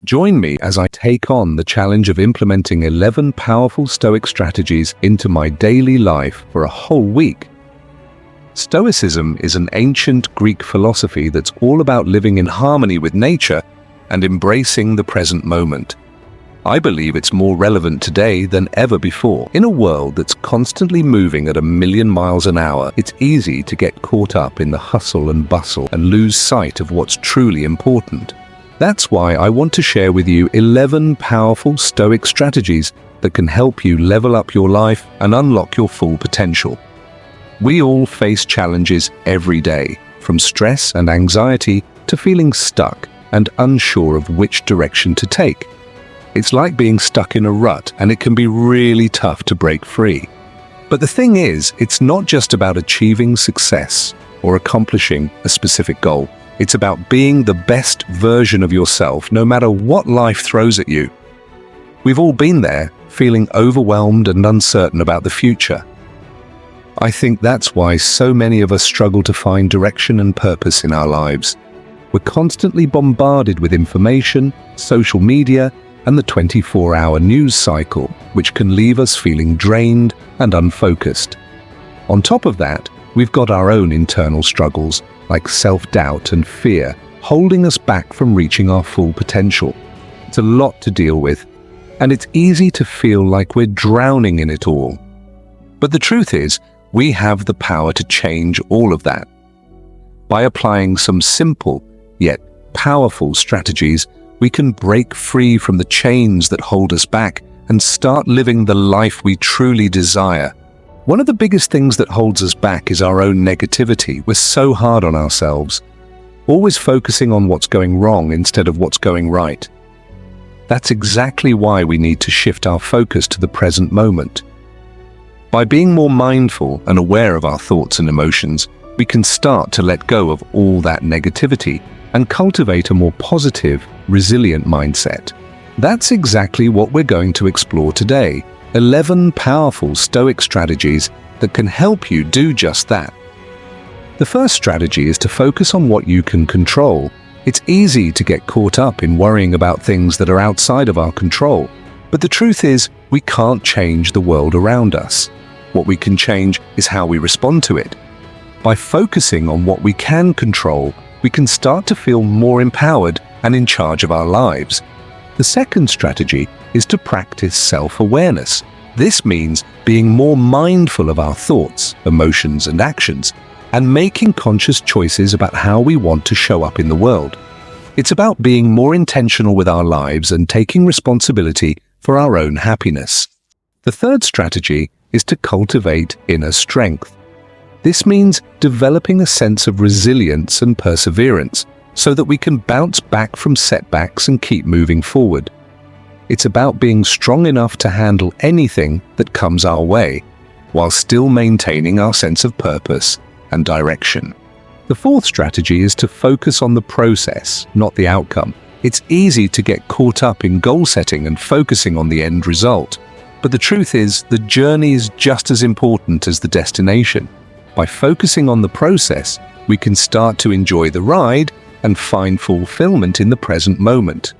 Join me as I take on the challenge of implementing 11 powerful Stoic strategies into my daily life for a whole week. Stoicism is an ancient Greek philosophy that's all about living in harmony with nature and embracing the present moment. I believe it's more relevant today than ever before. In a world that's constantly moving at 1,000,000 miles an hour, it's easy to get caught up in the hustle and bustle and lose sight of what's truly important. That's why I want to share with you 11 powerful Stoic strategies that can help you level up your life and unlock your full potential. We all face challenges every day, from stress and anxiety to feeling stuck and unsure of which direction to take. It's like being stuck in a rut, and it can be really tough to break free. But the thing is, it's not just about achieving success or accomplishing a specific goal. It's about being the best version of yourself, no matter what life throws at you. We've all been there, feeling overwhelmed and uncertain about the future. I think that's why so many of us struggle to find direction and purpose in our lives. We're constantly bombarded with information, social media, and the 24-hour news cycle, which can leave us feeling drained and unfocused. On top of that, we've got our own internal struggles, like self-doubt and fear, holding us back from reaching our full potential. It's a lot to deal with, and it's easy to feel like we're drowning in it all. But the truth is, we have the power to change all of that. By applying some simple, yet powerful strategies, we can break free from the chains that hold us back and start living the life we truly desire. One of the biggest things that holds us back is our own negativity. We're so hard on ourselves, always focusing on what's going wrong instead of what's going right. That's exactly why we need to shift our focus to the present moment. By being more mindful and aware of our thoughts and emotions, we can start to let go of all that negativity and cultivate a more positive, resilient mindset. That's exactly what we're going to explore today. 11 powerful Stoic strategies that can help you do just that. The first strategy is to focus on what you can control. It's easy to get caught up in worrying about things that are outside of our control. But the truth is, we can't change the world around us. What we can change is how we respond to it. By focusing on what we can control, we can start to feel more empowered and in charge of our lives. The second strategy is to practice self-awareness. This means being more mindful of our thoughts, emotions, and actions, and making conscious choices about how we want to show up in the world. It's about being more intentional with our lives and taking responsibility for our own happiness. The third strategy is to cultivate inner strength. This means developing a sense of resilience and perseverance so that we can bounce back from setbacks and keep moving forward. It's about being strong enough to handle anything that comes our way, while still maintaining our sense of purpose and direction. The fourth strategy is to focus on the process, not the outcome. It's easy to get caught up in goal setting and focusing on the end result. But the truth is, the journey is just as important as the destination. By focusing on the process, we can start to enjoy the ride and find fulfillment in the present moment.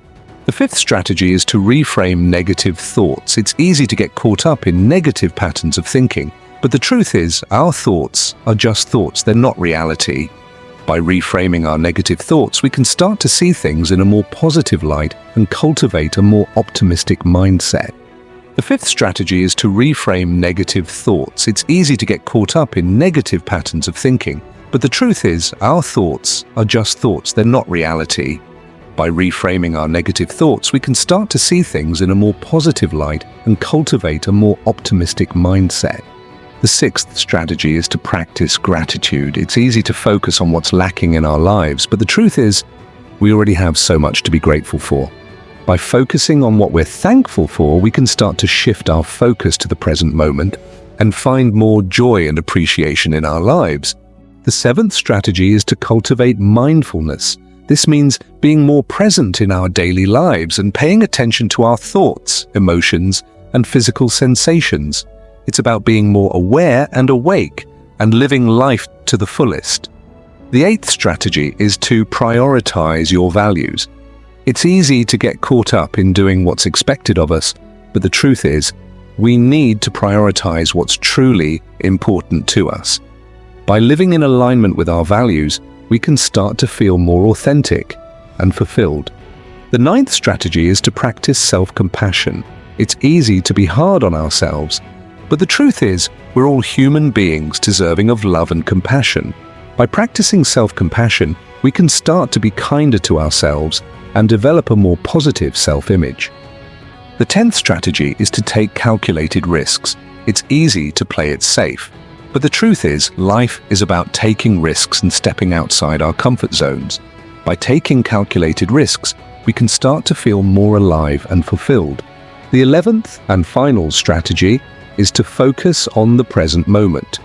The fifth strategy is to reframe negative thoughts. It's easy to get caught up in negative patterns of thinking, but the truth is, our thoughts are just thoughts, they're not reality. By reframing our negative thoughts, we can start to see things in a more positive light and cultivate a more optimistic mindset. The fifth strategy is to reframe negative thoughts. It's easy to get caught up in negative patterns of thinking, but the truth is, our thoughts are just thoughts, they're not reality. By reframing our negative thoughts, we can start to see things in a more positive light and cultivate a more optimistic mindset. The sixth strategy is to practice gratitude. It's easy to focus on what's lacking in our lives, but the truth is, we already have so much to be grateful for. By focusing on what we're thankful for, we can start to shift our focus to the present moment and find more joy and appreciation in our lives. The seventh strategy is to cultivate mindfulness. This means being more present in our daily lives and paying attention to our thoughts, emotions, and physical sensations. It's about being more aware and awake and living life to the fullest. The eighth strategy is to prioritize your values. It's easy to get caught up in doing what's expected of us, but the truth is, we need to prioritize what's truly important to us. By living in alignment with our values, we can start to feel more authentic and fulfilled. The ninth strategy is to practice self-compassion. It's easy to be hard on ourselves, but the truth is, we're all human beings deserving of love and compassion. By practicing self-compassion, we can start to be kinder to ourselves and develop a more positive self-image. The 10th strategy is to take calculated risks. It's easy to play it safe, but the truth is, life is about taking risks and stepping outside our comfort zones. By taking calculated risks, we can start to feel more alive and fulfilled. The 11th and final strategy is to focus on the present moment.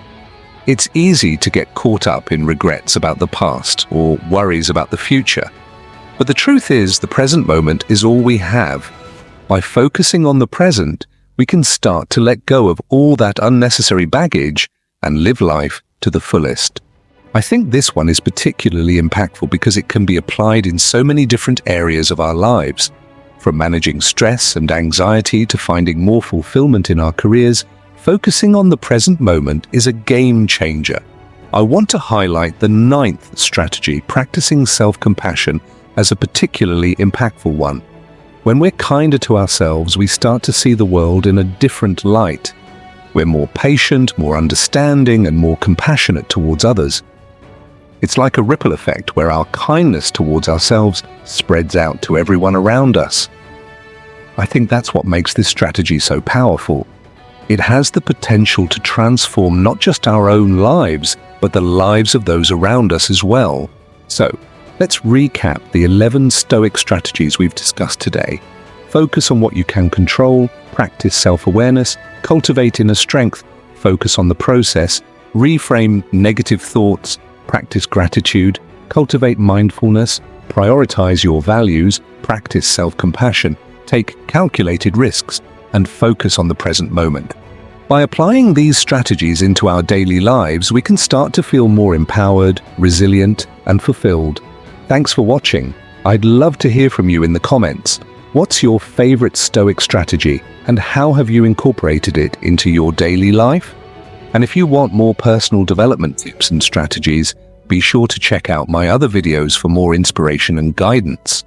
It's easy to get caught up in regrets about the past or worries about the future. But the truth is, the present moment is all we have. By focusing on the present, we can start to let go of all that unnecessary baggage and live life to the fullest. I think this one is particularly impactful because it can be applied in so many different areas of our lives. From managing stress and anxiety to finding more fulfillment in our careers, focusing on the present moment is a game changer. I want to highlight the 9th strategy, practicing self-compassion, as a particularly impactful one. When we're kinder to ourselves, we start to see the world in a different light. We're more patient, more understanding, and more compassionate towards others. It's like a ripple effect where our kindness towards ourselves spreads out to everyone around us. I think that's what makes this strategy so powerful. It has the potential to transform not just our own lives, but the lives of those around us as well. So, let's recap the 11 Stoic strategies we've discussed today. Focus on what you can control, practice self-awareness, cultivate inner strength, focus on the process, reframe negative thoughts, practice gratitude, cultivate mindfulness, prioritize your values, practice self-compassion, take calculated risks, and focus on the present moment. By applying these strategies into our daily lives, we can start to feel more empowered, resilient, and fulfilled. Thanks for watching. I'd love to hear from you in the comments. What's your favorite Stoic strategy, and how have you incorporated it into your daily life? And if you want more personal development tips and strategies, be sure to check out my other videos for more inspiration and guidance.